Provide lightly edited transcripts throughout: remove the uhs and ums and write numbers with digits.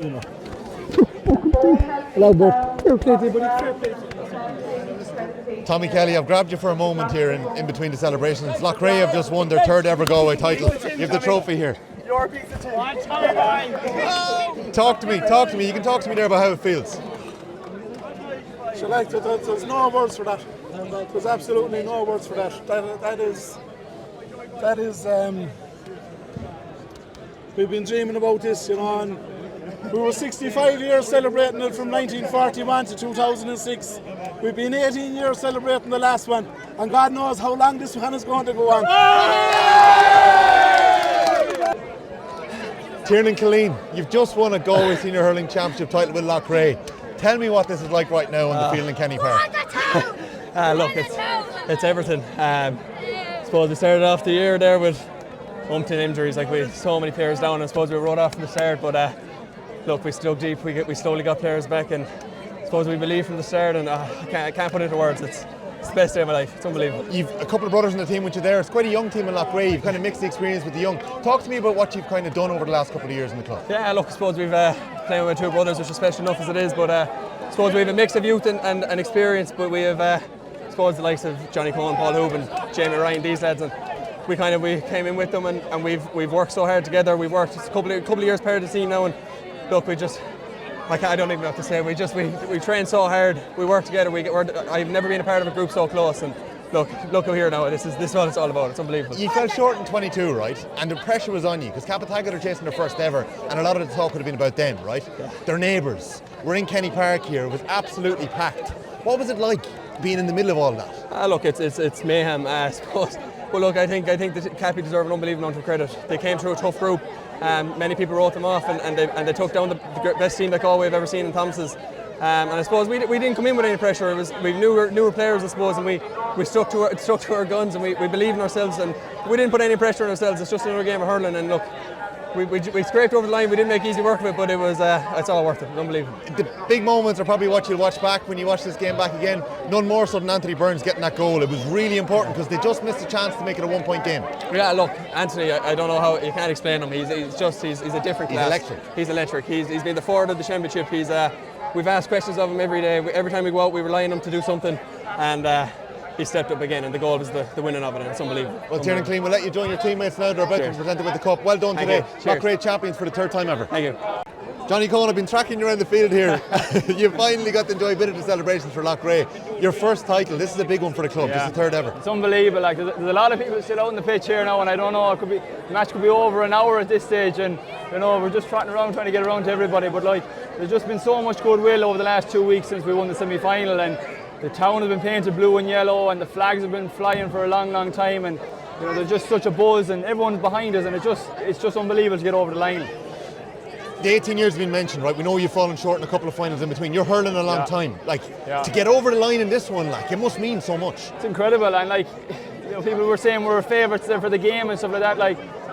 you know. Fair play to you, buddy. Fair play. Tommy Kelly, I've grabbed you for a moment here in between the celebrations. Loughrea have just won their third ever Galway title. You have the trophy here. Your piece of tin. Talk to me. You can talk to me there about how it feels. So like, there's no words for that. There's absolutely no words for that. That is. We've been dreaming about this, you know, and we were 65 years celebrating it from 1941 to 2006. We've been 18 years celebrating the last one, and God knows how long this one is going to go on. Tiernan Killeen, you've just won a Galway Senior Hurling Championship title with Loughrea. Tell me what this is like right now on the field in Kenny Park. Look, it's everything. I suppose we started off the year there with umpteen injuries, like we had so many players down. I suppose we wrote off from the start, but look, we dug deep. We slowly got players back, and I suppose we believed from the start. And I can't put it into words. It's the best day of my life. It's unbelievable. You've a couple of brothers in the team with you there. It's quite a young team in Loughrea. You've kind of mixed the experience with the young. Talk to me about what you've kind of done over the last couple of years in the club. Yeah, look, I suppose we've playing with two brothers, which is special enough as it is. But I suppose we have a mix of youth and experience. But we have, I suppose, the likes of Johnny Coen, Paul Hoban, Jamie Ryan, these lads, and we came in with them, and we've worked so hard together. We've worked a couple of years prior to the team now, and look, I don't even know what to say. We train so hard. We work together. I've never been a part of a group so close, and look over here now. This is what it's all about. It's unbelievable. You fell short in 22, right? And the pressure was on you because Cappataggle are chasing their first ever, and a lot of the talk would have been about them, right? Yeah. They're neighbours. We're in Kenny Park here. It was absolutely packed. What was it like being in the middle of all that? Look, it's mayhem, I suppose. But look, I think that Cappy deserve an unbelievable amount of credit. They came through a tough group. Many people wrote them off, and they took down the best team that Galway have ever seen in Thomas's. And I suppose we didn't come in with any pressure. We newer players, I suppose, and we stuck to our guns, and we believed in ourselves, and we didn't put any pressure on ourselves. It's just another game of hurling, and look, we scraped over the line. We didn't make easy work of it, but it was it's all worth it. Unbelievable. The big moments are probably what you'll watch back when you watch this game back again. None more so than Anthony Burns getting that goal. It was really important because they just missed a chance to make it a 1-point game. Yeah, look, Anthony, I don't know how you can't explain him. He's a different class. He's electric. He's been the forward of the championship. We've asked questions of him every day. Every time we go out, we rely on him to do something, and he stepped up again, and the goal was the winning of it, and it's unbelievable. Well, Tiernan Killeen, we'll let you join your teammates now. They're about to be presented with the cup. Well done today. Loughrea champions for the third time ever. Thank you. Johnny Coen, I've been tracking you around the field here. You finally got to enjoy a bit of the celebrations for Loughrea. Your first title. This is a big one for the club. Yeah. This is the third ever. It's unbelievable. Like there's a lot of people still out on the pitch here now, and I don't know. The match could be over an hour at this stage, and you know we're just trotting around trying to get around to everybody. But like there's just been so much goodwill over the last 2 weeks since we won the semi-final, and the town has been painted blue and yellow, and the flags have been flying for a long time, and you know there's just such a buzz, and everyone's behind us, and it's just unbelievable to get over the line. The 18 years have been mentioned, right? We know you've fallen short in a couple of finals in between. You're hurling a long time. To get over the line in this one, it must mean so much. It's incredible, and people were saying we're favourites for the game and stuff like that.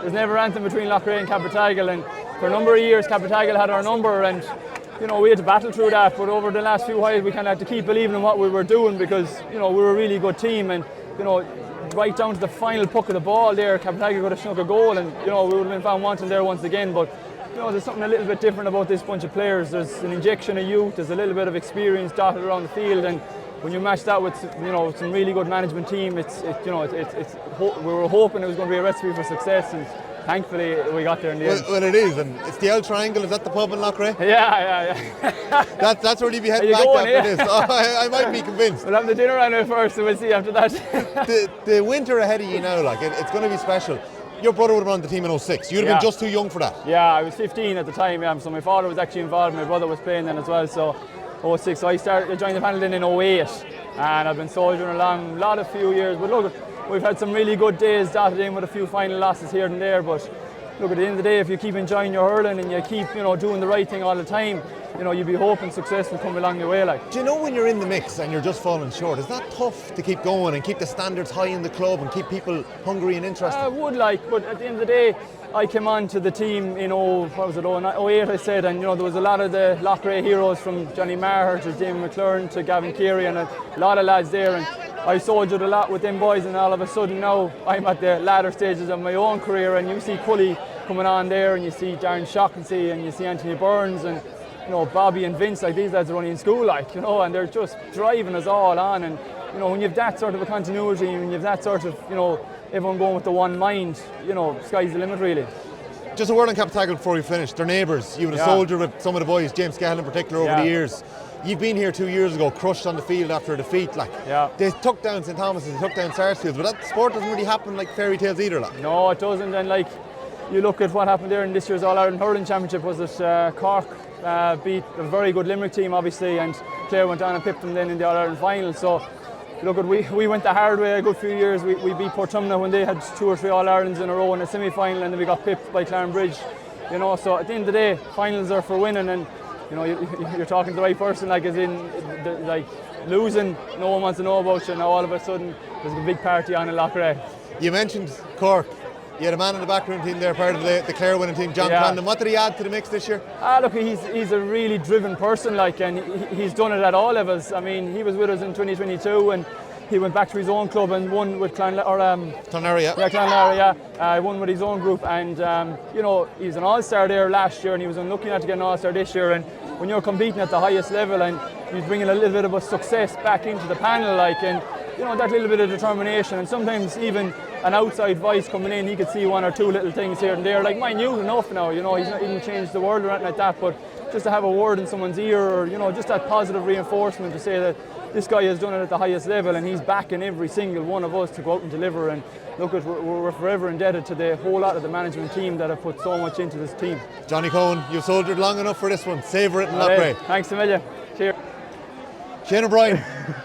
There's never anything between Loughrea and Cappataggle, and for a number of years Cappataggle had our number, and you know we had to battle through that. But over the last few while, we kind of had to keep believing in what we were doing because you know we were a really good team, and you know right down to the final puck of the ball there, Cappataggle could have snuck a goal, and you know we would have been found wanting there once again. But you know, there's something a little bit different about this bunch of players. There's an injection of youth, there's a little bit of experience dotted around the field, and when you match that with some really good management team, we were hoping it was going to be a recipe for success, and thankfully we got there in the end. Well, it is, and it's the L Triangle. Is that the pub in Loughrea? Yeah. That's where you'd be heading back after this. I might be convinced. We'll have the dinner on it first, and we'll see after that. the winter ahead of you now, it's going to be special. Your brother would have run the team in 06. You'd have been just too young for that. Yeah, I was 15 at the time, so my father was actually involved, my brother was playing then as well, so 06. So I joined the panel then in 08, and I've been soldiering along a few years. But look, we've had some really good days dotted in with a few final losses here and there, but look, at the end of the day, if you keep enjoying your hurling and you keep doing the right thing all the time, you'll be hoping success will come along your way. Do you know when you're in the mix and you're just falling short, is that tough to keep going and keep the standards high in the club and keep people hungry and interested? I would but at the end of the day, I came on to the team in 08 I said, and there was a lot of the Loughrea heroes from Johnny Maher to Damon McLaren to Gavin Carey and a lot of lads there, and I soldiered a lot with them boys, and all of a sudden now I'm at the latter stages of my own career, and you see Cully coming on there, and you see Darren Shaughnessy and you see Anthony Burns and Bobby and Vince, like these lads are only in school, like, and they're just driving us all on. And when you have that sort of a continuity, and you have that sort of everyone going with the one mind, sky's the limit really. Just a word on Cappataggle before we finish. They're neighbours. You had a soldier with some of the boys, James Skehill in particular, over the years. You've been here 2 years ago, crushed on the field after a defeat. They took down St Thomas's, they took down Sarsfields, but that sport doesn't really happen like fairy tales either. No, it doesn't. And you look at what happened there in this year's All-Ireland Hurling Championship, was that Cork beat a very good Limerick team, obviously, and Clare went on and pipped them then in the All-Ireland Final. So look, we went the hard way a good few years. We beat Portumna when they had 2 or 3 All-Irelands in a row in a semi-final, and then we got pipped by Clarenbridge. So at the end of the day, finals are for winning, and you're talking to the right person, as in losing, no one wants to know about you. Now all of a sudden there's a big party on in Loughrea. You mentioned Cork. You had a man in the backroom team there, part of the Clare winning team, John Condon. What did he add to the mix this year? Look, he's a really driven person, and he's done it at all levels. I mean, he was with us in 2022, and he went back to his own club and won with Clonlarry, won with his own group, and he's an all-star there last year, and he was unlucky not to get an all-star this year. And when you're competing at the highest level and you're bringing a little bit of a success back into the panel, and that little bit of determination, and sometimes even an outside voice coming in, he could see 1 or 2 little things here and there, minute enough now, he's not even changed the world or anything like that, but just to have a word in someone's ear, or just that positive reinforcement to say that this guy has done it at the highest level, and he's backing every single one of us to go out and deliver. And look, we're forever indebted to the whole lot of the management team that have put so much into this team. Johnny Coen, you've soldiered long enough for this one. Savour it in Loughrea. Thanks a million. Cheers. Shane O'Brien,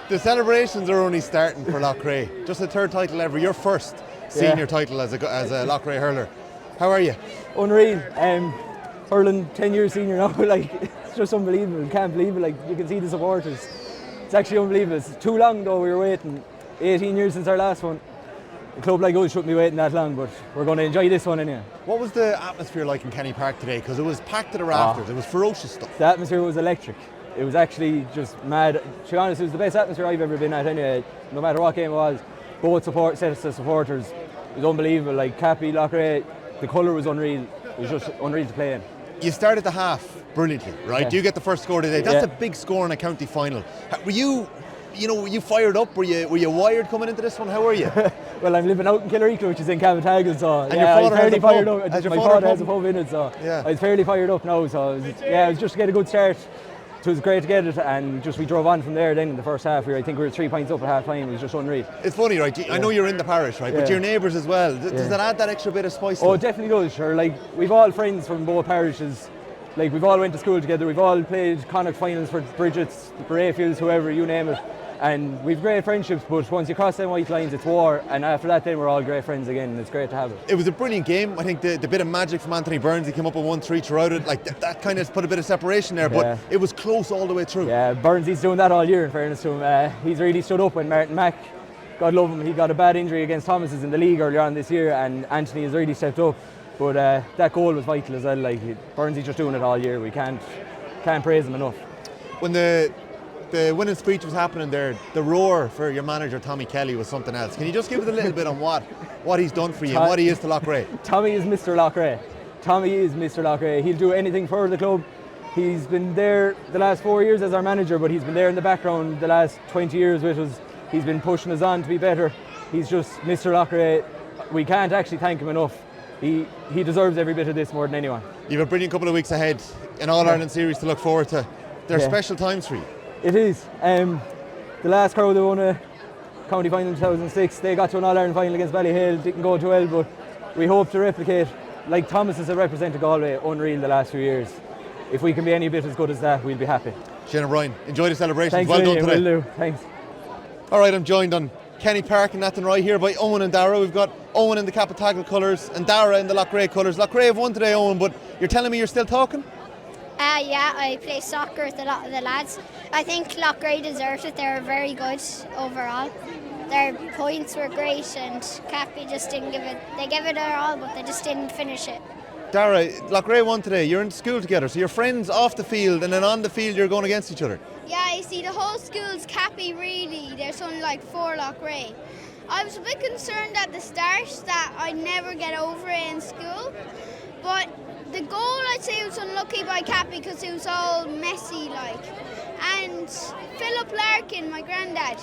the celebrations are only starting for Loughrea. Just the 3rd title ever, your first senior title as a Loughrea hurler. How are you? Unreal. Hurling 10 years senior now, it's just unbelievable. Can't believe it. You can see the supporters. It's actually unbelievable. It's too long though, we were waiting. 18 years since our last one. A club like us shouldn't be waiting that long, but we're going to enjoy this one anyway. What was the atmosphere like in Kenny Park today? Because it was packed to the rafters, it was ferocious stuff. The atmosphere was electric. It was actually just mad. To be honest, it was the best atmosphere I've ever been at anyway, no matter what game it was. Both sets of supporters, it was unbelievable. Cappy, Loughrea, the colour was unreal. It was just unreal to play in. You started the half brilliantly, right? You get the first score today. That's a big score in a county final. Were you fired up? Were you wired coming into this one? How were you? Well, I'm living out in Killaricla, which is in Cappataggle, so and your father fairly fired up. My father has a pub in it, so I was fairly fired up now. So it was just to get a good start. It was great to get it, and we drove on from there. Then in the first half, I think we were 3 points up at half time. It was just unreal. It's funny, right? I know you're in the parish, right? But you're neighbours as well. Does that add that extra bit of spice? Oh, it definitely does. Sure, we've all friends from both parishes. We've all went to school together. We've all played Connacht finals for Bridget's, Brayfields, whoever, you name it. And we've great friendships, but once you cross them white lines, it's war. And after that, then we're all great friends again, and it's great to have it. It was a brilliant game. I think the bit of magic from Anthony Burns, he came up with 1-3 throughout it. That kind of put a bit of separation there, but it was close all the way through. Yeah, Burns, he's doing that all year, in fairness to him. He's really stood up when Martin Mack, God love him, he got a bad injury against Thomas's in the league earlier on this year, and Anthony has really stepped up. But that goal was vital as well. Burns, he's just doing it all year. We can't praise him enough. When the winning speech was happening there, the roar for your manager Tommy Kelly was something else. Can you just give us a little bit on what he's done for you and what he is to Loughrea? Tommy is Mr. Loughrea. Tommy is Mr. Loughrea. He'll do anything for the club. He's been there the last 4 years as our manager, but he's been there in the background the last 20 years with us. He's been pushing us on to be better. He's just Mr. Loughrea. We can't actually thank him enough. He deserves every bit of this more than anyone. You have a brilliant couple of weeks ahead, an All-Ireland series to look forward to. They're special times for you. It is. The last crowd that won a county final in 2006, they got to an All-Ireland final against Ballyhale, didn't go too well, but we hope to replicate, like Thomas has represented Galway, unreal the last few years. If we can be any bit as good as that, we'll be happy. Shane O'Brien, enjoy the celebrations. Thanks, well done today. Will do. Thanks. All right, I'm joined on Kenny Park in Athenry here by Eoin and Darragh. We've got Eoin in the Cappataggle colours and Darragh in the Loughrea colours. Loughrea have won today, Eoin, but you're telling me you're still talking? Yeah, I play soccer with a lot of the lads. I think Loughrea deserved it. They were very good overall. Their points were great, and Cappy just didn't give it. They gave it their all, but they just didn't finish it. Darragh, Loughrea won today. You're in school together, so you're friends off the field, and then on the field you're going against each other. Yeah, you see, the whole school's Cappy, really. There's only like 4 Loughrea. I was a bit concerned at the start that I'd never get over it in school, But the goal, I'd say, was unlucky by Cappy because it was all messy, like. And Philip Larkin, my granddad.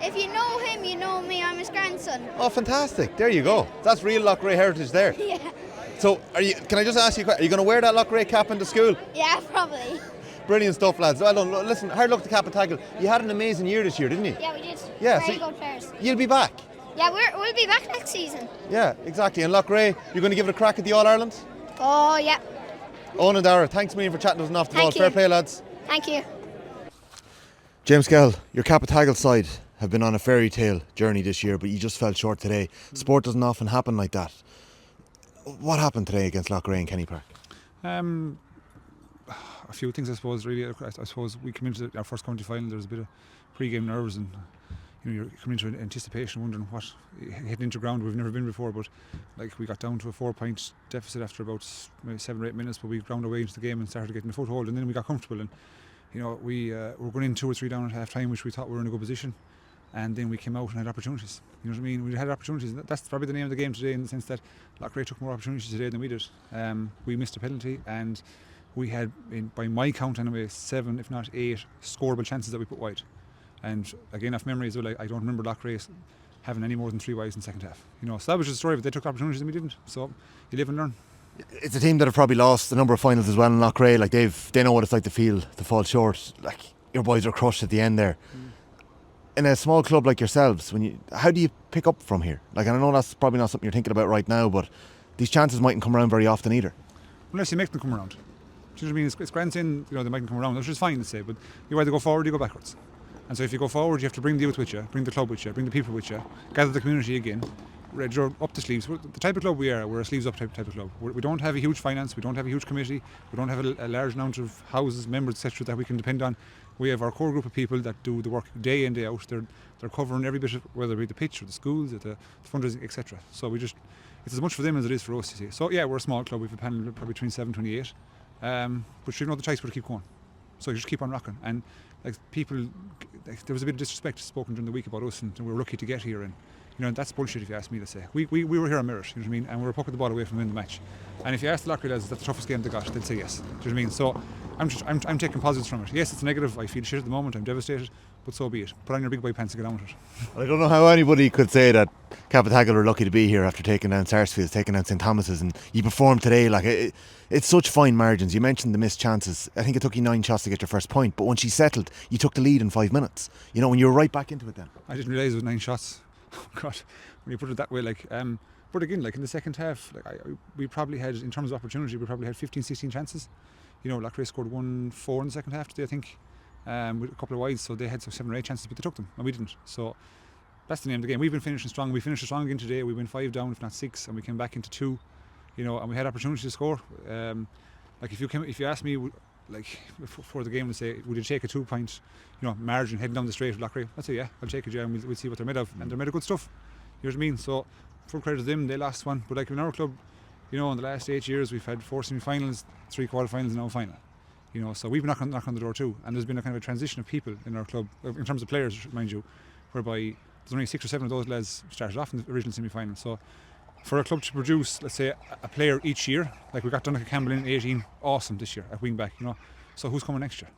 If you know him, you know me. I'm his grandson. Oh, fantastic. There you go. That's real Loughrea heritage there. Yeah. So, can I just ask you, are you going to wear that Loughrea cap into school? Yeah, probably. Brilliant stuff, lads. Well done. Listen, hard luck to Cappataggle. You had an amazing year this year, didn't you? Yeah, we did. Yeah, Very so good players. You'll be back. Yeah, we'll be back next season. Yeah, exactly. And Loughrea, you're going to give it a crack at the All-Ireland? Oh, yeah. Eoin and Darragh, thanks a million for chatting to us and off the ball. Thank you. Fair play, lads. Thank you. James Skehill, your Cappataggle side have been on a fairy tale journey this year, but you just fell short today. Sport doesn't often happen like that. What happened today against Loughrea and Kenny Park? A few things, I suppose. Really, I suppose we came into our first county final. There was a bit of pre-game nerves, and you're coming into anticipation, wondering what hitting into ground we've never been before. But like we got down to a 4-point deficit after about maybe 7 or 8 minutes, but we ground our way into the game and started getting a foothold, and then we got comfortable. And we were going in 2 or 3 down at half time, which we thought we were in a good position. And then we came out and had opportunities. You know what I mean? We had opportunities. That's probably the name of the game today, in the sense that Loughrea took more opportunities today than we did. We missed a penalty, and we had, by my count anyway, 7, if not 8, scoreable chances that we put wide. And again, off memory as well, I don't remember Loughrea having any more than 3 wides in the second half. So that was just the story, but they took opportunities and we didn't. So you live and learn. It's a team that have probably lost a number of finals as well in Loughrea. Like they know what it's like to fall short. Like your boys are crushed at the end there. In a small club like yourselves, how do you pick up from here? Like, and I know that's probably not something you're thinking about right now, but these chances mightn't come around very often either. Unless you make them come around. Do you know what I mean? It's grand saying, they mightn't come around, which is fine to say, but you either go forward or you go backwards. And so if you go forward, you have to bring the youth with you, bring the club with you, bring the people with you, gather the community again, draw up the sleeves. The type of club we are, we're a sleeves up type of club. We don't have a huge finance, we don't have a huge committee, we don't have a large amount of houses, members, etc. that we can depend on. We have our core group of people that do the work day in, day out. They're covering every bit of, whether it be the pitch or the schools, or the fundraising, etc. So it's as much for them as it is for us, you see. So yeah, we're a small club. We've a panel of probably between 7 and 28. But the choice but to keep going. So you just keep on rocking. And people, there was a bit of disrespect spoken during the week about us, and we were lucky to get here. And that's bullshit if you ask me to say. We were here on merit, you know what I mean? And we were pucking the ball away from winning the match. And if you ask the Loughrea lads, is that the toughest game they got, they'd say yes. Do you know what I mean? So I'm taking positives from it. Yes, it's negative. I feel shit at the moment. I'm devastated. But so be it. Put on your big boy pants and get on with it. I don't know how anybody could say that Cappataggle are lucky to be here after taking down Sarsfields, taking down St Thomas's, and you performed today. It's such fine margins. You mentioned the missed chances. I think it took you 9 shots to get your first point, but once you settled, you took the lead in 5 minutes. When you were right back into it then. I didn't realise it was 9 shots. Oh God, when you put it that way, but again, in the second half, we probably had, in terms of opportunity, we probably had 15, 16 chances. Loughrea scored 1-4 in the second half today, I think, with a couple of wides, so they had 7 or 8 chances, but they took them, and we didn't. So that's the name of the game. We've been finishing strong. We finished strong again today. We went 5 down, if not 6, and we came back into 2. And we had opportunity to score. If you ask me, before the game, to say, would you take a 2-point, margin heading down the straight with Loughrea? I'd say yeah, I'll take it, yeah, and we'll see what they're made of, and they're made of good stuff. You know what I mean? So full credit to them. They lost one, but in our club, in the last 8 years, we've had 4 semi-finals, 3 quarter-finals, and now a final. So we've knocked on the door too, and there's been a kind of a transition of people in our club, in terms of players, mind you, whereby there's only 6 or 7 of those lads started off in the original semi-final. So for a club to produce, let's say, a player each year, we got Donnacha Campbell in 18, awesome this year at wing back, So who's coming next year?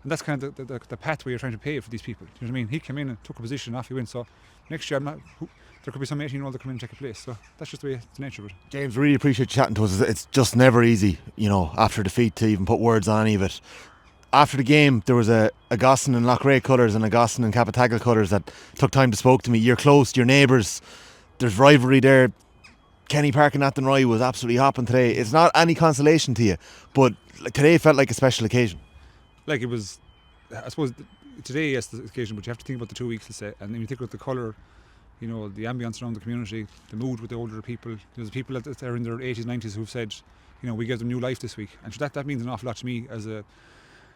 And that's kind of the pathway you're trying to pave for these people. You know what I mean? He came in and took a position, off he went. So next year, there could be some 18-year-old that come in and take a place. So that's just the nature of it. James, really appreciate you chatting to us. It's just never easy, after defeat, to even put words on any of it. After the game, there was a Gossin and Loughrea colours and a Gossin and Cappataggle colours that took time to spoke to me. You're close, you're neighbours. There's rivalry there. Kenny Park and Athenry was absolutely hopping today. It's not any consolation to you, but today felt like a special occasion. It was, I suppose, today, yes, the occasion, but you have to think about the 2 weeks, let's say, and then you think about the colour, the ambience around the community, the mood with the older people. There's people that are in their 80s, 90s who've said, we gave them new life this week. And that means an awful lot to me as a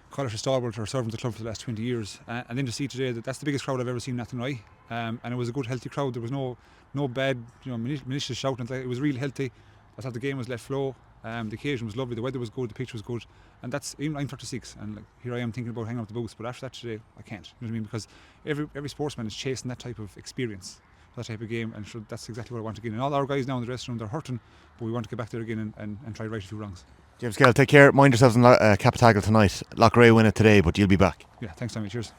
Collish stalwart or servant of the club for the last 20 years. And then to see today that's the biggest crowd I've ever seen in Athenry. And it was a good, healthy crowd. There was no bad, malicious shouting. It was really healthy. I thought the game was let flow. The occasion was lovely. The weather was good. The pitch was good. And that's even I'm 36, and here I am thinking about hanging up the boots. But after that today, I can't. You know what I mean? Because every sportsman is chasing that type of experience. that type of game, and sure, that's exactly what I want again. And all our guys now in the dressing room, they're hurting, but we want to get back there again and try to right a few wrongs. James Skehill, take care. Mind yourselves in Cappataggle tonight. Loughrea win it today, but you'll be back. Yeah, thanks, Tommy. Cheers.